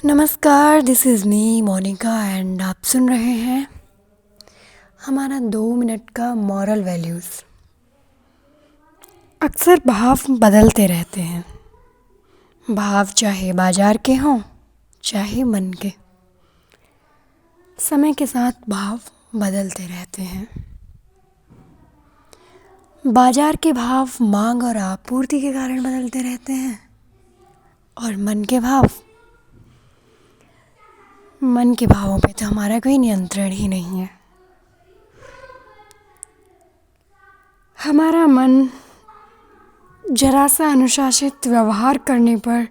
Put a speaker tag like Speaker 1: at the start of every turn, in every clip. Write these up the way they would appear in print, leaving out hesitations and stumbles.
Speaker 1: नमस्कार, this is me Monika and आप सुन रहे हैं हमारा 2 मिनट का मॉरल वैल्यूज़। अक्सर भाव बदलते रहते हैं। भाव चाहे बाजार के हों चाहे मन के, समय के साथ भाव बदलते रहते हैं। बाजार के भाव मांग और आपूर्ति के कारण बदलते रहते हैं और मन के भावों पे तो हमारा कोई नियंत्रण ही नहीं है। हमारा मन जरा सा अनुशासित व्यवहार करने पर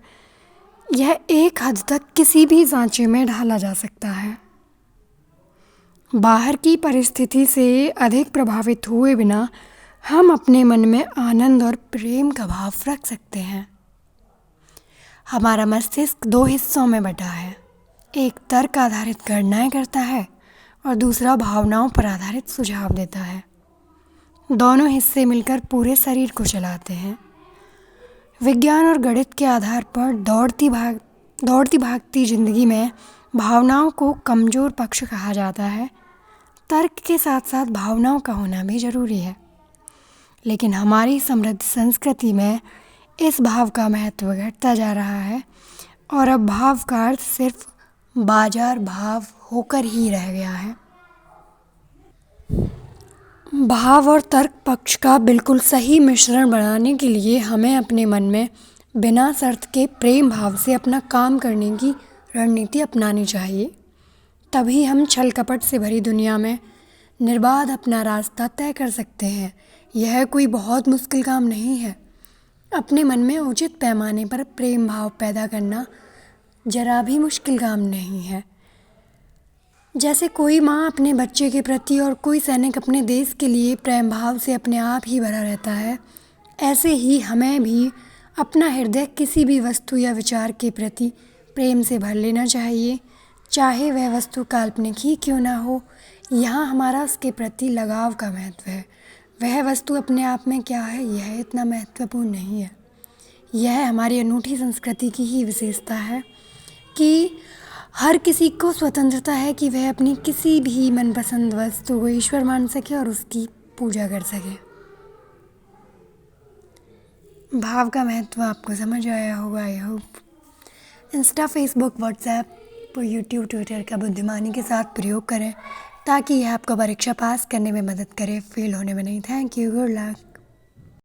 Speaker 1: यह एक हद तक किसी भी सांचे में ढाला जा सकता है। बाहर की परिस्थिति से अधिक प्रभावित हुए बिना हम अपने मन में आनंद और प्रेम का भाव रख सकते हैं। हमारा मस्तिष्क 2 हिस्सों में बटा है। एक तर्क आधारित गणनाएं करता है और दूसरा भावनाओं पर आधारित सुझाव देता है। दोनों हिस्से मिलकर पूरे शरीर को चलाते हैं। विज्ञान और गणित के आधार पर दौड़ती भागती जिंदगी में भावनाओं को कमज़ोर पक्ष कहा जाता है। तर्क के साथ साथ भावनाओं का होना भी ज़रूरी है, लेकिन हमारी समृद्ध संस्कृति में इस भाव का महत्व घटता जा रहा है और अब भाव का अर्थ सिर्फ बाजार भाव होकर ही रह गया है। भाव और तर्क पक्ष का बिल्कुल सही मिश्रण बनाने के लिए हमें अपने मन में बिना शर्त के प्रेम भाव से अपना काम करने की रणनीति अपनानी चाहिए। तभी हम छल कपट से भरी दुनिया में निर्बाध अपना रास्ता तय कर सकते हैं। यह कोई बहुत मुश्किल काम नहीं है। अपने मन में उचित पैमाने पर प्रेम भाव पैदा करना जरा भी मुश्किल काम नहीं है। जैसे कोई माँ अपने बच्चे के प्रति और कोई सैनिक अपने देश के लिए प्रेम भाव से अपने आप ही भरा रहता है, ऐसे ही हमें भी अपना हृदय किसी भी वस्तु या विचार के प्रति प्रेम से भर लेना चाहिए, चाहे वह वस्तु काल्पनिक ही क्यों ना हो। यहाँ हमारा उसके प्रति लगाव का महत्व है। वह वस्तु अपने आप में क्या है, यह इतना महत्वपूर्ण नहीं है। यह हमारी अनूठी संस्कृति की ही विशेषता है कि हर किसी को स्वतंत्रता है कि वह अपनी किसी भी मनपसंद वस्तु को ईश्वर मान सके और उसकी पूजा कर सके। भाव का महत्व आपको समझ आया होगा, I hope. Insta, Facebook, WhatsApp और यूट्यूब, ट्विटर का बुद्धिमानी के साथ प्रयोग करें ताकि यह आपको परीक्षा पास करने में मदद करे, फेल होने में नहीं। Thank you, good luck.